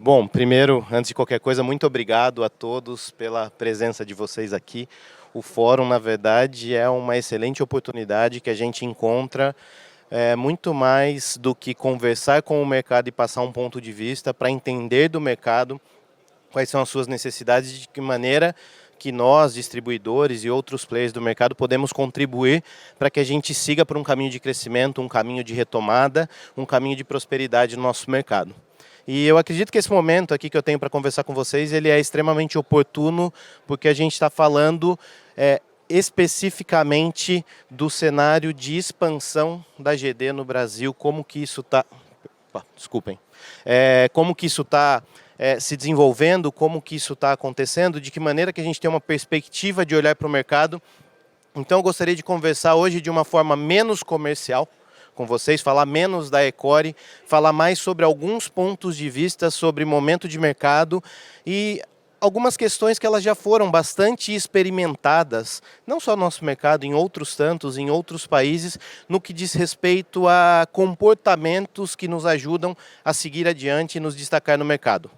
Bom, primeiro, antes de qualquer coisa, muito obrigado a todos pela presença de vocês aqui. O fórum, na verdade, é uma excelente oportunidade que a gente encontra muito mais do que conversar com o mercado e passar um ponto de vista para entender do mercado quais são as suas necessidades e de que maneira que nós, distribuidores e outros players do mercado, podemos contribuir para que a gente siga por um caminho de crescimento, um caminho de retomada, um caminho de prosperidade no nosso mercado. E eu acredito que esse momento aqui que eu tenho para conversar com vocês, ele é extremamente oportuno, porque a gente está falando especificamente do cenário de expansão da GD no Brasil, como que isso está... Desculpem. Como que isso está se desenvolvendo, como que isso está acontecendo, de que maneira que a gente tem uma perspectiva de olhar para o mercado. Então eu gostaria de conversar hoje de uma forma menos comercial com vocês, falar menos da Ecore, falar mais sobre alguns pontos de vista sobre momento de mercado e algumas questões que elas já foram bastante experimentadas, não só no nosso mercado, em outros tantos, em outros países, no que diz respeito a comportamentos que nos ajudam a seguir adiante e nos destacar no mercado.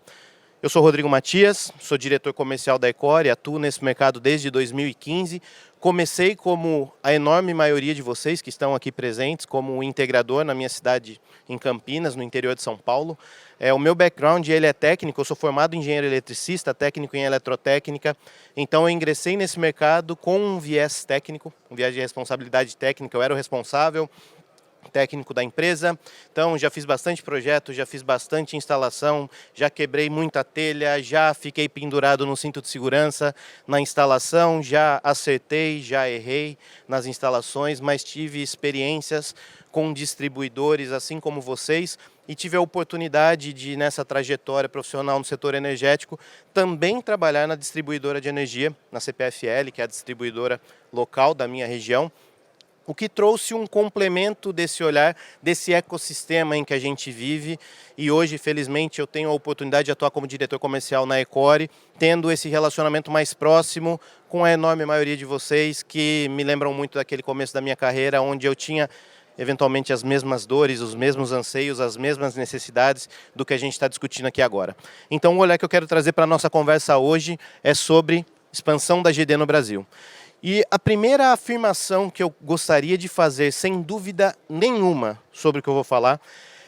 Eu sou Rodrigo Matias, sou diretor comercial da Ecore, atuo nesse mercado desde 2015. Comecei como a enorme maioria de vocês que estão aqui presentes, como um integrador na minha cidade, em Campinas, no interior de São Paulo. O meu background ele é técnico, eu sou formado em engenheiro eletricista, técnico em eletrotécnica. Então eu ingressei nesse mercado com um viés técnico, um viés de responsabilidade técnica. Eu era o responsável técnico da empresa, então já fiz bastante projeto, já fiz bastante instalação, já quebrei muita telha, já fiquei pendurado no cinto de segurança na instalação, já acertei, já errei nas instalações, mas tive experiências com distribuidores assim como vocês e tive a oportunidade de, nessa trajetória profissional no setor energético, também trabalhar na distribuidora de energia, na CPFL, que é a distribuidora local da minha região, o que trouxe um complemento desse olhar, desse ecossistema em que a gente vive. E hoje, felizmente, eu tenho a oportunidade de atuar como diretor comercial na Ecore, tendo esse relacionamento mais próximo com a enorme maioria de vocês, que me lembram muito daquele começo da minha carreira, onde eu tinha eventualmente as mesmas dores, os mesmos anseios, as mesmas necessidades do que a gente está discutindo aqui agora. Então, o olhar que eu quero trazer para a nossa conversa hoje é sobre expansão da GD no Brasil. E a primeira afirmação que eu gostaria de fazer, sem dúvida nenhuma, sobre o que eu vou falar,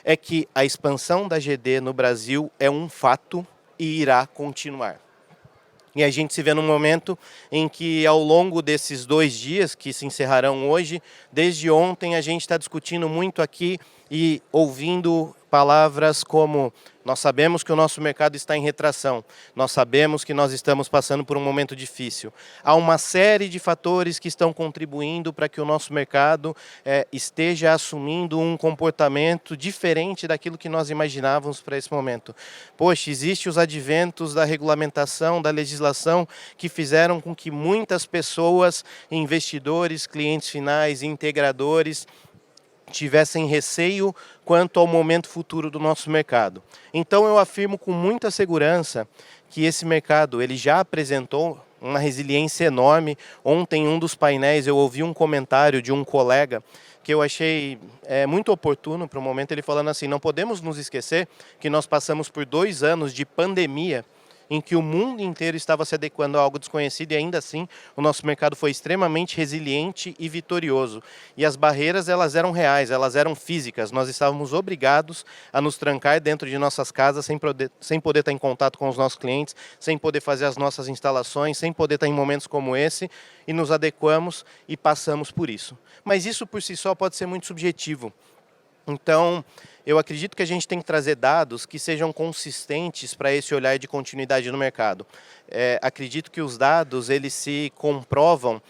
é que a expansão da GD no Brasil é um fato e irá continuar. E a gente se vê num momento em que, ao longo desses 2 dias, que se encerrarão hoje, desde ontem a gente está discutindo muito aqui e ouvindo palavras como: nós sabemos que o nosso mercado está em retração, nós sabemos que nós estamos passando por um momento difícil. Há uma série de fatores que estão contribuindo para que o nosso mercado esteja assumindo um comportamento diferente daquilo que nós imaginávamos para esse momento. Poxa, existem os adventos da regulamentação, da legislação, que fizeram com que muitas pessoas, investidores, clientes finais, integradores, tivessem receio quanto ao momento futuro do nosso mercado. Então eu afirmo com muita segurança que esse mercado ele já apresentou uma resiliência enorme. Ontem, em um dos painéis, eu ouvi um comentário de um colega que eu achei muito oportuno para o momento, ele falando assim: não podemos nos esquecer que nós passamos por 2 anos de pandemia, em que o mundo inteiro estava se adequando a algo desconhecido, e ainda assim o nosso mercado foi extremamente resiliente e vitorioso. E as barreiras, elas eram reais, elas eram físicas. Nós estávamos obrigados a nos trancar dentro de nossas casas, sem poder estar em contato com os nossos clientes, sem poder fazer as nossas instalações, sem poder estar em momentos como esse, e nos adequamos e passamos por isso. Mas isso por si só pode ser muito subjetivo. Então, eu acredito que a gente tem que trazer dados que sejam consistentes para esse olhar de continuidade no mercado. Acredito que os dados eles se comprovam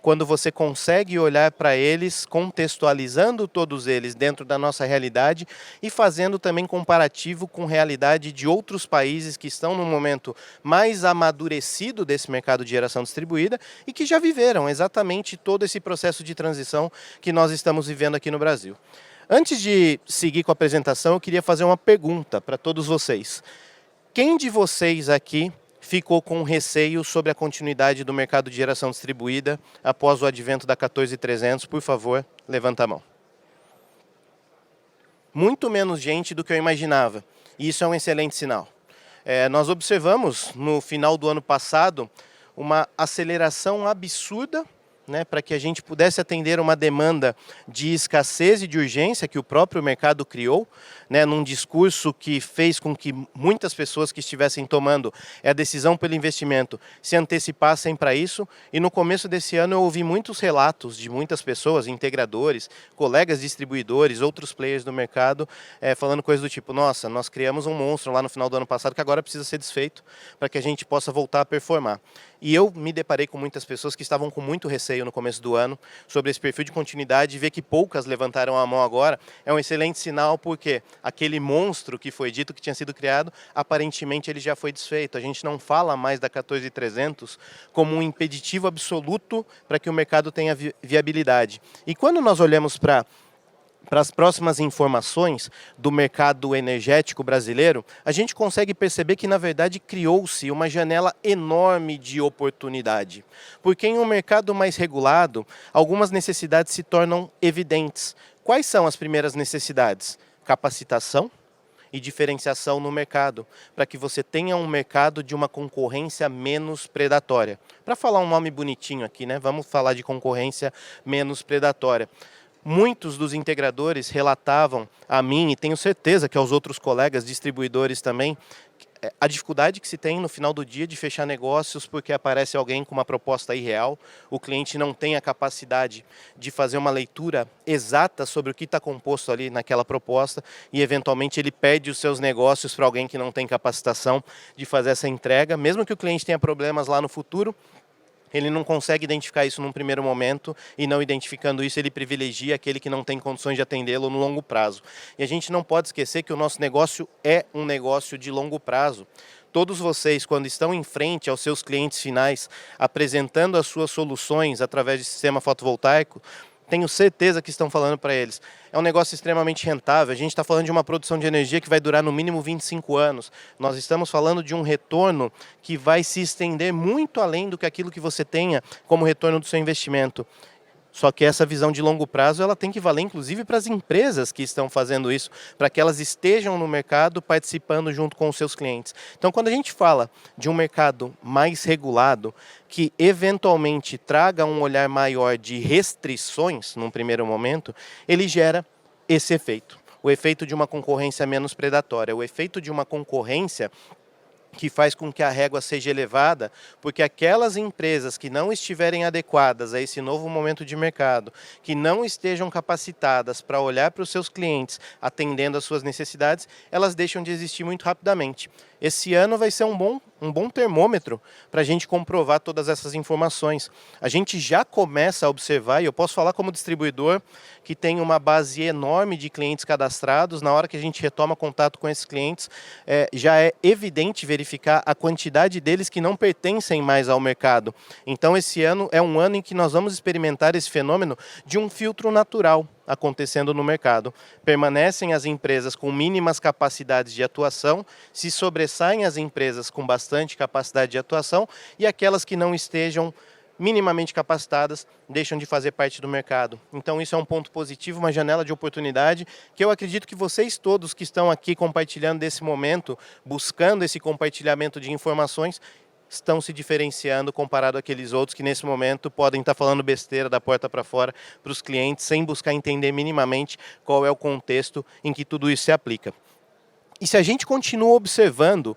quando você consegue olhar para eles, contextualizando todos eles dentro da nossa realidade e fazendo também comparativo com a realidade de outros países que estão no momento mais amadurecido desse mercado de geração distribuída e que já viveram exatamente todo esse processo de transição que nós estamos vivendo aqui no Brasil. Antes de seguir com a apresentação, eu queria fazer uma pergunta para todos vocês. Quem de vocês aqui ficou com receio sobre a continuidade do mercado de geração distribuída após o advento da 14300? Por favor, levanta a mão. Muito menos gente do que eu imaginava. E isso é um excelente sinal. Nós observamos no final do ano passado uma aceleração absurda, né, para que a gente pudesse atender uma demanda de escassez e de urgência que o próprio mercado criou, né, num discurso que fez com que muitas pessoas que estivessem tomando a decisão pelo investimento se antecipassem para isso. E no começo desse ano eu ouvi muitos relatos de muitas pessoas, integradores, colegas distribuidores, outros players do mercado, falando coisas do tipo: nossa, nós criamos um monstro lá no final do ano passado que agora precisa ser desfeito para que a gente possa voltar a performar. E eu me deparei com muitas pessoas que estavam com muito receio no começo do ano sobre esse perfil de continuidade, e ver que poucas levantaram a mão agora é um excelente sinal, porque aquele monstro que foi dito que tinha sido criado, aparentemente ele já foi desfeito. A gente não fala mais da 14.300 como um impeditivo absoluto para que o mercado tenha viabilidade. E quando nós olhamos para as próximas informações do mercado energético brasileiro, a gente consegue perceber que, na verdade, criou-se uma janela enorme de oportunidade. Porque em um mercado mais regulado, algumas necessidades se tornam evidentes. Quais são as primeiras necessidades? Capacitação e diferenciação no mercado, para que você tenha um mercado de uma concorrência menos predatória. Para falar um nome bonitinho aqui, né? Vamos falar de concorrência menos predatória. Muitos dos integradores relatavam a mim, e tenho certeza que aos outros colegas distribuidores também, a dificuldade que se tem no final do dia de fechar negócios, porque aparece alguém com uma proposta irreal, o cliente não tem a capacidade de fazer uma leitura exata sobre o que está composto ali naquela proposta, e eventualmente ele perde os seus negócios para alguém que não tem capacitação de fazer essa entrega, mesmo que o cliente tenha problemas lá no futuro. Ele não consegue identificar isso num primeiro momento, e não identificando isso, ele privilegia aquele que não tem condições de atendê-lo no longo prazo. E a gente não pode esquecer que o nosso negócio é um negócio de longo prazo. Todos vocês, quando estão em frente aos seus clientes finais, apresentando as suas soluções através de sistema fotovoltaico, tenho certeza que estão falando para eles: é um negócio extremamente rentável, a gente está falando de uma produção de energia que vai durar no mínimo 25 anos, nós estamos falando de um retorno que vai se estender muito além do que aquilo que você tenha como retorno do seu investimento. Só que essa visão de longo prazo, ela tem que valer inclusive para as empresas que estão fazendo isso, para que elas estejam no mercado participando junto com os seus clientes. Então, quando a gente fala de um mercado mais regulado, que eventualmente traga um olhar maior de restrições num primeiro momento, ele gera esse efeito. O efeito de uma concorrência menos predatória, o efeito de uma concorrência que faz com que a régua seja elevada, porque aquelas empresas que não estiverem adequadas a esse novo momento de mercado, que não estejam capacitadas para olhar para os seus clientes, atendendo às suas necessidades, elas deixam de existir muito rapidamente. Esse ano vai ser um bom termômetro para a gente comprovar todas essas informações. A gente já começa a observar, e eu posso falar como distribuidor, que tem uma base enorme de clientes cadastrados. Na hora que a gente retoma contato com esses clientes, já é evidente verificar a quantidade deles que não pertencem mais ao mercado. Então, esse ano é um ano em que nós vamos experimentar esse fenômeno de um filtro natural acontecendo no mercado. Permanecem as empresas com mínimas capacidades de atuação, se sobressaem as empresas com bastante capacidade de atuação, e aquelas que não estejam minimamente capacitadas deixam de fazer parte do mercado. Então isso é um ponto positivo, uma janela de oportunidade, que eu acredito que vocês todos que estão aqui compartilhando desse momento, buscando esse compartilhamento de informações, estão se diferenciando comparado àqueles outros que nesse momento podem estar falando besteira da porta para fora para os clientes, sem buscar entender minimamente qual é o contexto em que tudo isso se aplica. E se a gente continua observando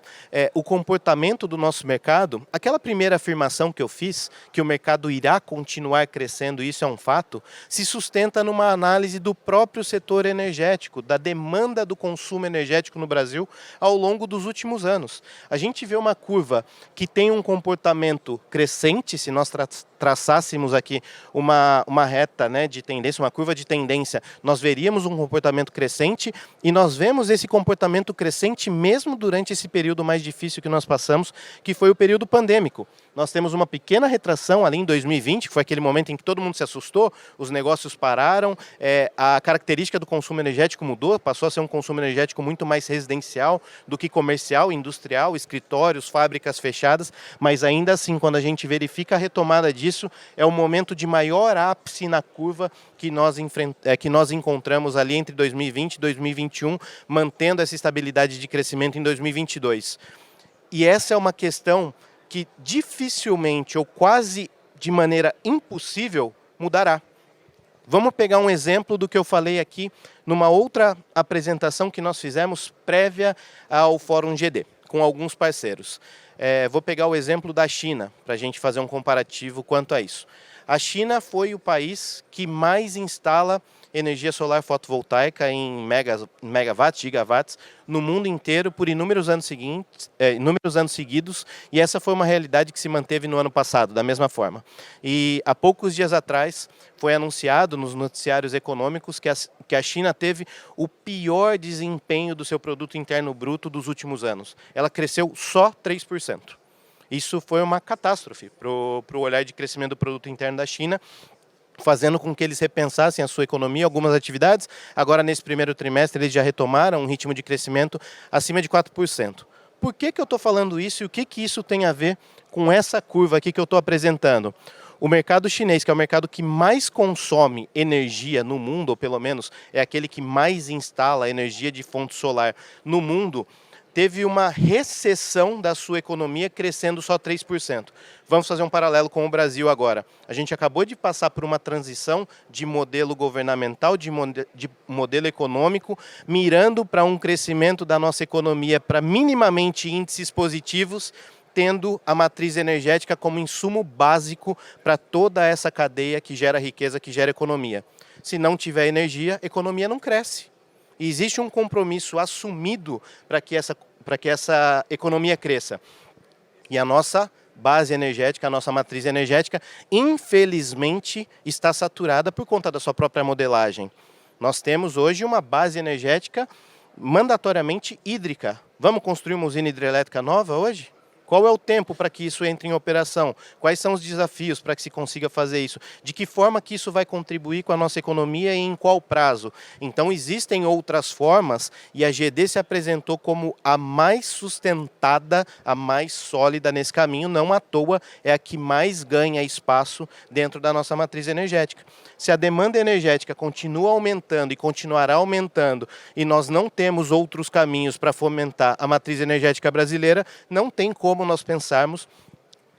o comportamento do nosso mercado, aquela primeira afirmação que eu fiz, que o mercado irá continuar crescendo, isso é um fato, se sustenta numa análise do próprio setor energético, da demanda do consumo energético no Brasil ao longo dos últimos anos. A gente vê uma curva que tem um comportamento crescente, se nós traçássemos aqui uma reta, né, de tendência, uma curva de tendência, nós veríamos um comportamento crescente, e nós vemos esse comportamento crescente mesmo durante esse período mais difícil que nós passamos, que foi o período pandêmico. nós temos uma pequena retração ali em 2020, que foi aquele momento em que todo mundo se assustou, os negócios pararam, a característica do consumo energético mudou, passou a ser um consumo energético muito mais residencial do que comercial, industrial, escritórios, fábricas fechadas, mas ainda assim, quando a gente verifica a retomada disso, é o momento de maior ápice na curva que nós encontramos ali entre 2020 e 2021, mantendo essa estabilidade de crescimento em 2022. E essa é uma questão que dificilmente ou quase de maneira impossível mudará. Vamos pegar um exemplo do que eu falei aqui numa outra apresentação que nós fizemos prévia ao Fórum GD, com alguns parceiros. Vou pegar o exemplo da China, para a gente fazer um comparativo quanto a isso. A China foi o país que mais instala energia solar fotovoltaica em megawatts, gigawatts, no mundo inteiro por inúmeros anos seguidos, e essa foi uma realidade que se manteve no ano passado, da mesma forma. E há poucos dias atrás foi anunciado nos noticiários econômicos que a China teve o pior desempenho do seu produto interno bruto dos últimos anos. Ela cresceu só 3%. Isso foi uma catástrofe para o olhar de crescimento do produto interno da China, fazendo com que eles repensassem a sua economia, algumas atividades. Agora, nesse primeiro trimestre, eles já retomaram um ritmo de crescimento acima de 4%. Por que eu estou falando isso e o que isso tem a ver com essa curva aqui que eu estou apresentando? O mercado chinês, que é o mercado que mais consome energia no mundo, ou pelo menos é aquele que mais instala energia de fonte solar no mundo, teve uma recessão da sua economia crescendo só 3%. Vamos fazer um paralelo com o Brasil agora. A gente acabou de passar por uma transição de modelo governamental, de modelo econômico, mirando para um crescimento da nossa economia para minimamente índices positivos, tendo a matriz energética como insumo básico para toda essa cadeia que gera riqueza, que gera economia. Se não tiver energia, a economia não cresce. E existe um compromisso assumido para que essa economia cresça. E a nossa base energética, a nossa matriz energética, infelizmente, está saturada por conta da sua própria modelagem. Nós temos hoje uma base energética mandatoriamente hídrica. Vamos construir uma usina hidrelétrica nova hoje? Qual é o tempo para que isso entre em operação? Quais são os desafios para que se consiga fazer isso? De que forma que isso vai contribuir com a nossa economia e em qual prazo? Então, existem outras formas e a GD se apresentou como a mais sustentada, a mais sólida nesse caminho, não à toa é a que mais ganha espaço dentro da nossa matriz energética. Se a demanda energética continua aumentando e continuará aumentando e nós não temos outros caminhos para fomentar a matriz energética brasileira, não tem como nós pensarmos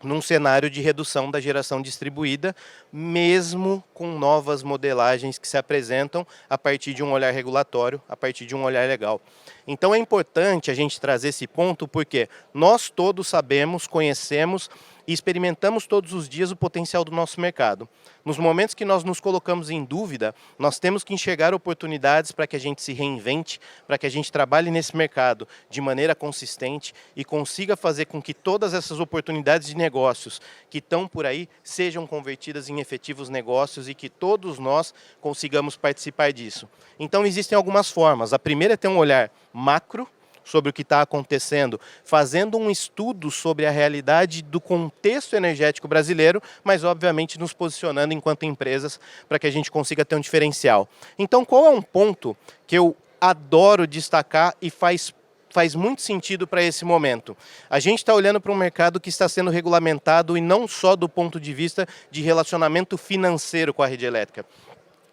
num cenário de redução da geração distribuída, mesmo com novas modelagens que se apresentam a partir de um olhar regulatório, a partir de um olhar legal. Então é importante a gente trazer esse ponto porque nós todos sabemos, conhecemos e experimentamos todos os dias o potencial do nosso mercado. Nos momentos que nós nos colocamos em dúvida, nós temos que enxergar oportunidades para que a gente se reinvente, para que a gente trabalhe nesse mercado de maneira consistente e consiga fazer com que todas essas oportunidades de negócios que estão por aí sejam convertidas em efetivos negócios e que todos nós consigamos participar disso. Então existem algumas formas. A primeira é ter um olhar macro sobre o que está acontecendo, fazendo um estudo sobre a realidade do contexto energético brasileiro, mas obviamente nos posicionando enquanto empresas para que a gente consiga ter um diferencial. Então, qual é um ponto que eu adoro destacar e faz muito sentido para esse momento? A gente está olhando para um mercado que está sendo regulamentado e não só do ponto de vista de relacionamento financeiro com a rede elétrica.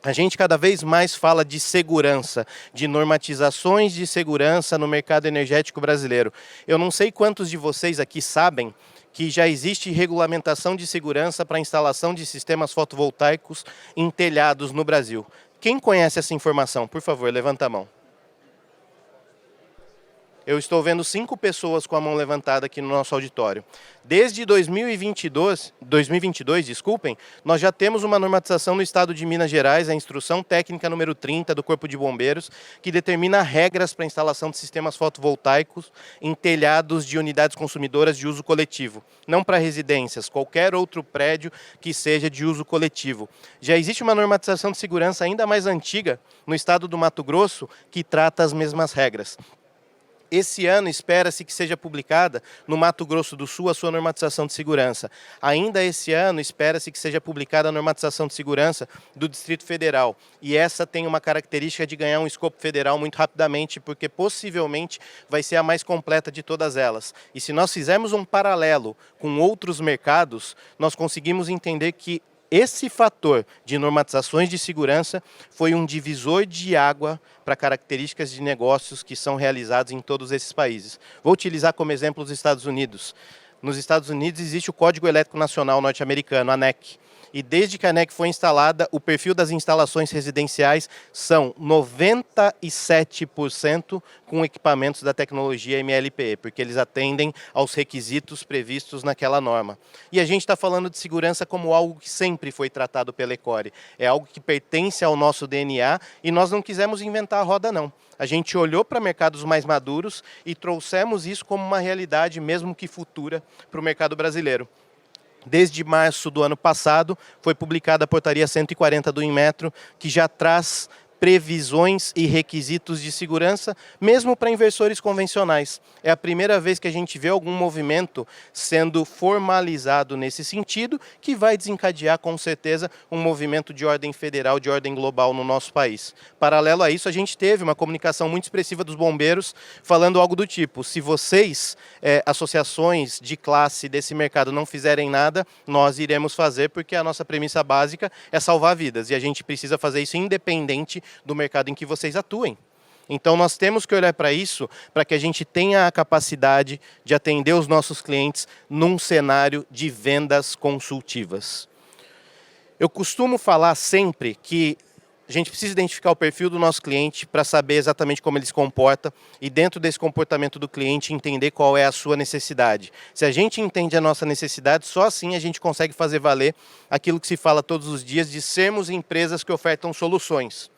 A gente cada vez mais fala de segurança, de normatizações de segurança no mercado energético brasileiro. Eu não sei quantos de vocês aqui sabem que já existe regulamentação de segurança para a instalação de sistemas fotovoltaicos em telhados no Brasil. Quem conhece essa informação? Por favor, levanta a mão. Eu estou vendo 5 pessoas com a mão levantada aqui no nosso auditório. Desde 2022, nós já temos uma normatização no estado de Minas Gerais, a Instrução Técnica número 30 do Corpo de Bombeiros, que determina regras para a instalação de sistemas fotovoltaicos em telhados de unidades consumidoras de uso coletivo. Não para residências, qualquer outro prédio que seja de uso coletivo. Já existe uma normatização de segurança ainda mais antiga no estado do Mato Grosso, que trata as mesmas regras. Esse ano espera-se que seja publicada no Mato Grosso do Sul a sua normatização de segurança. Ainda esse ano espera-se que seja publicada a normatização de segurança do Distrito Federal. E essa tem uma característica de ganhar um escopo federal muito rapidamente, porque possivelmente vai ser a mais completa de todas elas. E se nós fizermos um paralelo com outros mercados, nós conseguimos entender que esse fator de normatizações de segurança foi um divisor de água para características de negócios que são realizados em todos esses países. Vou utilizar como exemplo os Estados Unidos. Nos Estados Unidos existe o Código Elétrico Nacional norte-americano, a NEC. E desde que a NEC foi instalada, o perfil das instalações residenciais são 97% com equipamentos da tecnologia MLPE, porque eles atendem aos requisitos previstos naquela norma. E a gente está falando de segurança como algo que sempre foi tratado pela ECORE. É algo que pertence ao nosso DNA e nós não quisemos inventar a roda, não. A gente olhou para mercados mais maduros e trouxemos isso como uma realidade, mesmo que futura, para o mercado brasileiro. Desde março do ano passado, foi publicada a portaria 140 do Inmetro, que já traz previsões e requisitos de segurança, mesmo para inversores convencionais. É a primeira vez que a gente vê algum movimento sendo formalizado nesse sentido, que vai desencadear, com certeza, um movimento de ordem federal, de ordem global no nosso país. Paralelo a isso, a gente teve uma comunicação muito expressiva dos bombeiros, falando algo do tipo: se vocês, associações de classe desse mercado, não fizerem nada, nós iremos fazer, porque a nossa premissa básica é salvar vidas, e a gente precisa fazer isso independente do mercado em que vocês atuem. Então nós temos que olhar para isso, para que a gente tenha a capacidade de atender os nossos clientes num cenário de vendas consultivas. Eu costumo falar sempre que a gente precisa identificar o perfil do nosso cliente para saber exatamente como ele se comporta e, dentro desse comportamento do cliente, entender qual é a sua necessidade. Se a gente entende a nossa necessidade, só assim a gente consegue fazer valer aquilo que se fala todos os dias de sermos empresas que ofertam soluções.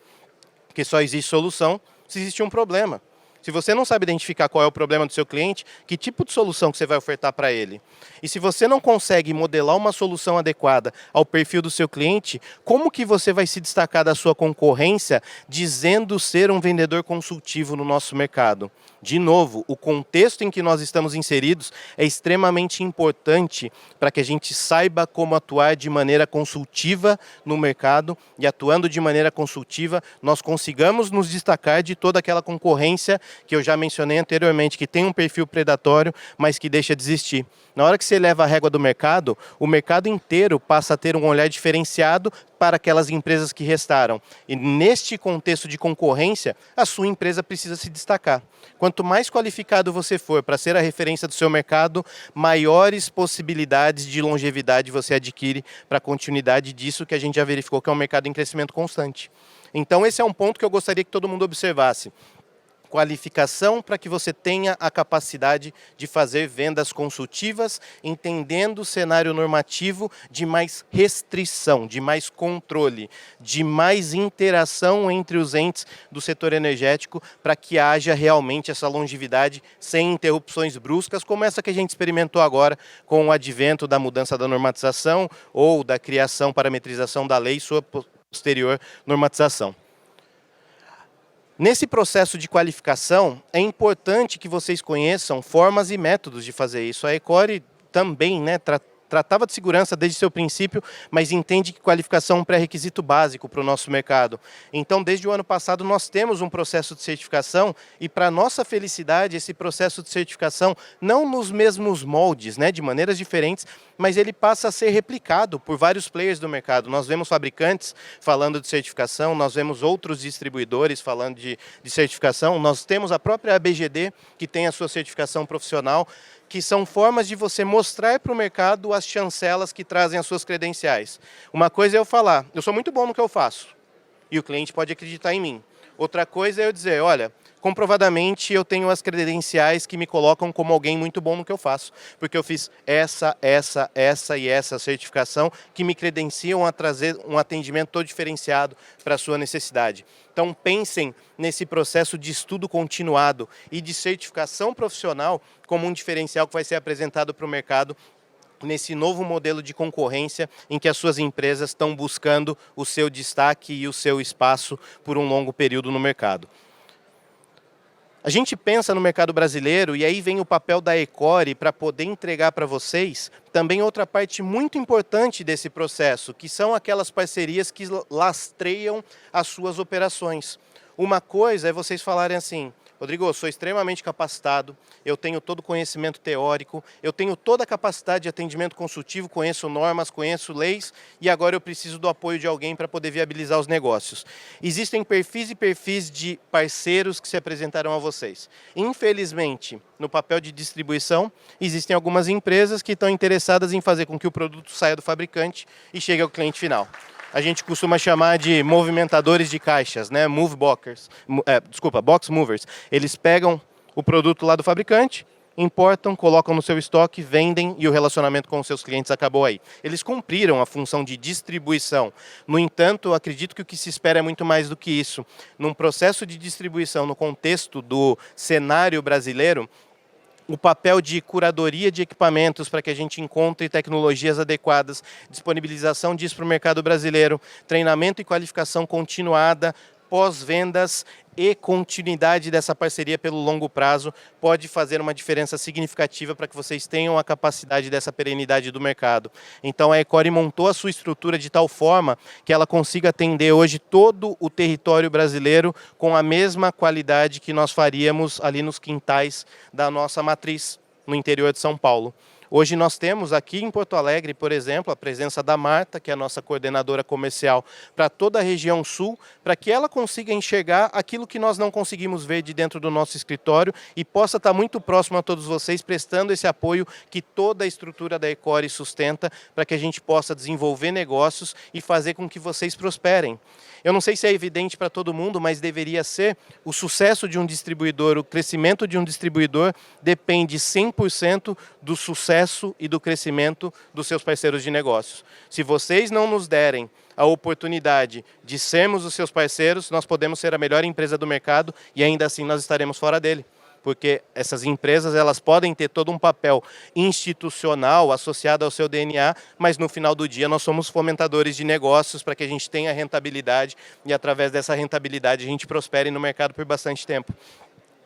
Porque só existe solução se existe um problema. Se você não sabe identificar qual é o problema do seu cliente, que tipo de solução que você vai ofertar para ele? E se você não consegue modelar uma solução adequada ao perfil do seu cliente, como que você vai se destacar da sua concorrência dizendo ser um vendedor consultivo no nosso mercado? De novo, o contexto em que nós estamos inseridos é extremamente importante para que a gente saiba como atuar de maneira consultiva no mercado, e atuando de maneira consultiva, nós consigamos nos destacar de toda aquela concorrência que eu já mencionei anteriormente, que tem um perfil predatório, mas que deixa de existir. Na hora que você eleva a régua do mercado, o mercado inteiro passa a ter um olhar diferenciado para aquelas empresas que restaram. E neste contexto de concorrência, a sua empresa precisa se destacar. Quanto mais qualificado você for para ser a referência do seu mercado, maiores possibilidades de longevidade você adquire para a continuidade disso, que a gente já verificou que é um mercado em crescimento constante. Então esse é um ponto que eu gostaria que todo mundo observasse. Qualificação para que você tenha a capacidade de fazer vendas consultivas, entendendo o cenário normativo de mais restrição, de mais controle, de mais interação entre os entes do setor energético, para que haja realmente essa longevidade sem interrupções bruscas, como essa que a gente experimentou agora com o advento da mudança da normatização ou da criação, parametrização da lei e sua posterior normatização. Nesse processo de qualificação, é importante que vocês conheçam formas e métodos de fazer isso. A ECORE também, tratava de segurança desde seu princípio, mas entende que qualificação é um pré-requisito básico para o nosso mercado. Então, desde o ano passado, nós temos um processo de certificação e, para nossa felicidade, esse processo de certificação, não nos mesmos moldes, de maneiras diferentes, mas ele passa a ser replicado por vários players do mercado. Nós vemos fabricantes falando de certificação, nós vemos outros distribuidores falando de certificação, nós temos a própria ABGD, que tem a sua certificação profissional, que são formas de você mostrar para o mercado as chancelas que trazem as suas credenciais. Uma coisa é eu falar, eu sou muito bom no que eu faço, e o cliente pode acreditar em mim. Outra coisa é eu dizer, olha, comprovadamente eu tenho as credenciais que me colocam como alguém muito bom no que eu faço, porque eu fiz essa e essa certificação que me credenciam a trazer um atendimento todo diferenciado para a sua necessidade. Então pensem nesse processo de estudo continuado e de certificação profissional como um diferencial que vai ser apresentado para o mercado nesse novo modelo de concorrência em que as suas empresas estão buscando o seu destaque e o seu espaço por um longo período no mercado. A gente pensa no mercado brasileiro e aí vem o papel da Ecore para poder entregar para vocês também outra parte muito importante desse processo, que são aquelas parcerias que lastreiam as suas operações. Uma coisa é vocês falarem assim: Rodrigo, eu sou extremamente capacitado, eu tenho todo o conhecimento teórico, eu tenho toda a capacidade de atendimento consultivo, conheço normas, conheço leis e agora eu preciso do apoio de alguém para poder viabilizar os negócios. Existem perfis e perfis de parceiros que se apresentarão a vocês. Infelizmente, no papel de distribuição, existem algumas empresas que estão interessadas em fazer com que o produto saia do fabricante e chegue ao cliente final. A gente costuma chamar de movimentadores de caixas, né? Box movers. Eles pegam o produto lá do fabricante, importam, colocam no seu estoque, vendem e o relacionamento com os seus clientes acabou aí. Eles cumpriram a função de distribuição. No entanto, eu acredito que o que se espera é muito mais do que isso. Num processo de distribuição, no contexto do cenário brasileiro, o papel de curadoria de equipamentos para que a gente encontre tecnologias adequadas, disponibilização disso para o mercado brasileiro, treinamento e qualificação continuada, pós-vendas e continuidade dessa parceria pelo longo prazo pode fazer uma diferença significativa para que vocês tenham a capacidade dessa perenidade do mercado. Então a Ecore montou a sua estrutura de tal forma que ela consiga atender hoje todo o território brasileiro com a mesma qualidade que nós faríamos ali nos quintais da nossa matriz, no interior de São Paulo. Hoje nós temos aqui em Porto Alegre, por exemplo, a presença da Marta, que é a nossa coordenadora comercial para toda a região sul, para que ela consiga enxergar aquilo que nós não conseguimos ver de dentro do nosso escritório e possa estar muito próximo a todos vocês, prestando esse apoio que toda a estrutura da Ecore sustenta para que a gente possa desenvolver negócios e fazer com que vocês prosperem. Eu não sei se é evidente para todo mundo, mas deveria ser. O sucesso de um distribuidor, o crescimento de um distribuidor depende 100% do sucesso e do crescimento dos seus parceiros de negócios. Se vocês não nos derem a oportunidade de sermos os seus parceiros, nós podemos ser a melhor empresa do mercado e ainda assim nós estaremos fora dele. Porque essas empresas elas podem ter todo um papel institucional associado ao seu DNA, mas no final do dia nós somos fomentadores de negócios para que a gente tenha rentabilidade e através dessa rentabilidade a gente prospere no mercado por bastante tempo.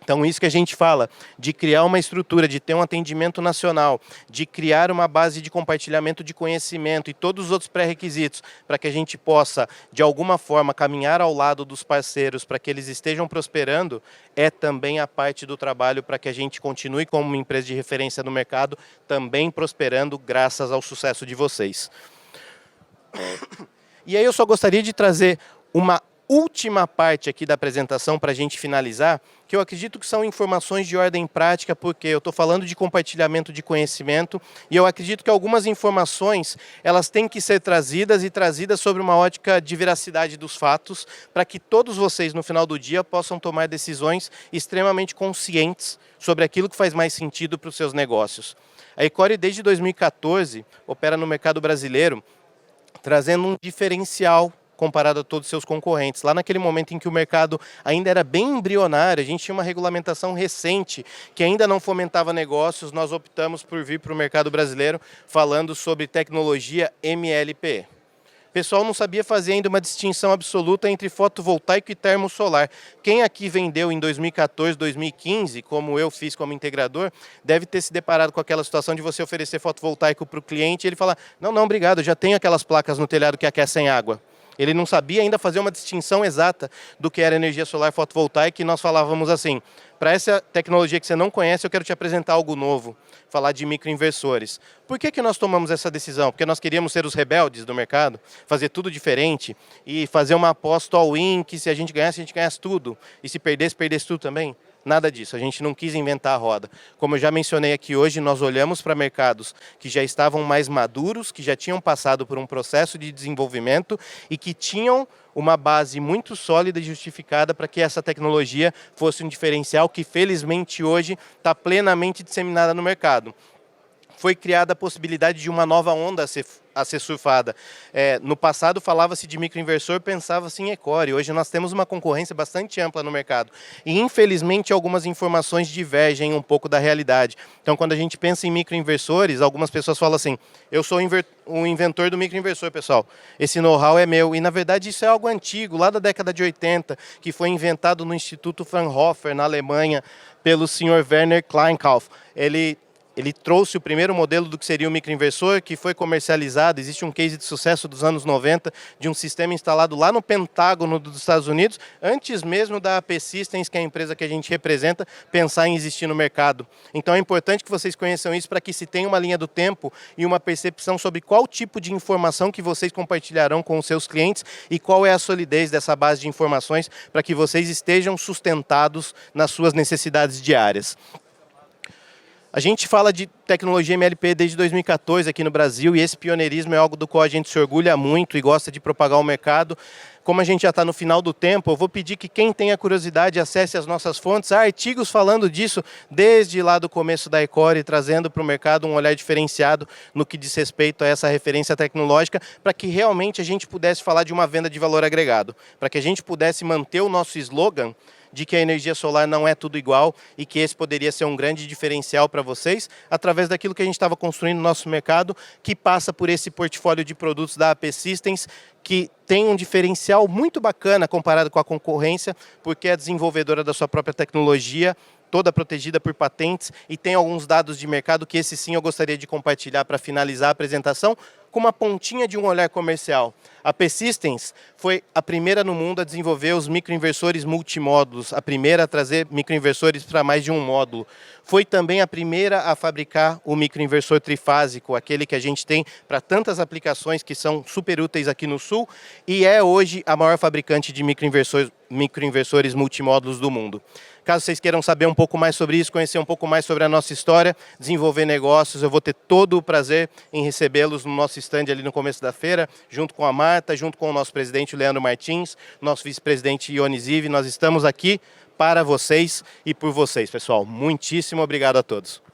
Então isso que a gente fala, de criar uma estrutura, de ter um atendimento nacional, de criar uma base de compartilhamento de conhecimento e todos os outros pré-requisitos para que a gente possa, de alguma forma, caminhar ao lado dos parceiros para que eles estejam prosperando, é também a parte do trabalho para que a gente continue como uma empresa de referência no mercado, também prosperando graças ao sucesso de vocês. E aí eu só gostaria de trazer uma última parte aqui da apresentação para a gente finalizar, que eu acredito que são informações de ordem prática, porque eu estou falando de compartilhamento de conhecimento e eu acredito que algumas informações elas têm que ser trazidas e trazidas sobre uma ótica de veracidade dos fatos, para que todos vocês no final do dia possam tomar decisões extremamente conscientes sobre aquilo que faz mais sentido para os seus negócios. A Ecore desde 2014 opera no mercado brasileiro, trazendo um diferencial comparado a todos os seus concorrentes. Lá naquele momento em que o mercado ainda era bem embrionário, a gente tinha uma regulamentação recente que ainda não fomentava negócios, nós optamos por vir para o mercado brasileiro falando sobre tecnologia MLPE. O pessoal não sabia fazer ainda uma distinção absoluta entre fotovoltaico e termosolar. Quem aqui vendeu em 2014, 2015, como eu fiz como integrador, deve ter se deparado com aquela situação de você oferecer fotovoltaico para o cliente e ele falar: não, obrigado, eu já tenho aquelas placas no telhado que aquecem água. Ele não sabia ainda fazer uma distinção exata do que era energia solar fotovoltaica e nós falávamos assim: para essa tecnologia que você não conhece, eu quero te apresentar algo novo, falar de microinversores. Por que nós tomamos essa decisão? Porque nós queríamos ser os rebeldes do mercado, fazer tudo diferente e fazer uma aposta all-in que se a gente ganhasse tudo e se perdesse tudo também? Nada disso, a gente não quis inventar a roda. Como eu já mencionei aqui hoje, nós olhamos para mercados que já estavam mais maduros, que já tinham passado por um processo de desenvolvimento e que tinham uma base muito sólida e justificada para que essa tecnologia fosse um diferencial que felizmente hoje está plenamente disseminada no mercado. foi criada a possibilidade de uma nova onda a ser surfada. No passado falava-se de microinversor, pensava-se em Ecore. Hoje nós temos uma concorrência bastante ampla no mercado. E infelizmente algumas informações divergem um pouco da realidade. Então quando a gente pensa em microinversores, algumas pessoas falam assim, eu sou o inventor do microinversor, pessoal. Esse know-how é meu. E na verdade isso é algo antigo, lá da década de 80, que foi inventado no Instituto Fraunhofer, na Alemanha, pelo Sr. Werner Kleinkauf. Ele trouxe o primeiro modelo do que seria o microinversor, que foi comercializado. Existe um case de sucesso dos anos 90, de um sistema instalado lá no Pentágono dos Estados Unidos, antes mesmo da AP Systems, que é a empresa que a gente representa, pensar em existir no mercado. Então é importante que vocês conheçam isso para que se tenha uma linha do tempo e uma percepção sobre qual tipo de informação que vocês compartilharão com os seus clientes e qual é a solidez dessa base de informações para que vocês estejam sustentados nas suas necessidades diárias. A gente fala de tecnologia MLP desde 2014 aqui no Brasil e esse pioneirismo é algo do qual a gente se orgulha muito e gosta de propagar ao mercado. Como a gente já está no final do tempo, eu vou pedir que quem tenha curiosidade acesse as nossas fontes. Há artigos falando disso desde lá do começo da Ecore, trazendo para o mercado um olhar diferenciado no que diz respeito a essa referência tecnológica, para que realmente a gente pudesse falar de uma venda de valor agregado, para que a gente pudesse manter o nosso slogan de que a energia solar não é tudo igual e que esse poderia ser um grande diferencial para vocês, através daquilo que a gente estava construindo no nosso mercado, que passa por esse portfólio de produtos da AP Systems, que tem um diferencial muito bacana comparado com a concorrência, porque é desenvolvedora da sua própria tecnologia, toda protegida por patentes, e tem alguns dados de mercado que esse sim eu gostaria de compartilhar para finalizar a apresentação, com uma pontinha de um olhar comercial. A AP Systems foi a primeira no mundo a desenvolver os microinversores multimódulos, a primeira a trazer microinversores para mais de um módulo. Foi também a primeira a fabricar o microinversor trifásico, aquele que a gente tem para tantas aplicações que são super úteis aqui no Sul, e é hoje a maior fabricante de microinversores multimódulos do mundo. Caso vocês queiram saber um pouco mais sobre isso, conhecer um pouco mais sobre a nossa história, desenvolver negócios, eu vou ter todo o prazer em recebê-los no nosso stand ali no começo da feira, junto com a Marta, junto com o nosso presidente Leandro Martins, nosso vice-presidente Ione Zive. Nós estamos aqui para vocês e por vocês, pessoal. Muitíssimo obrigado a todos.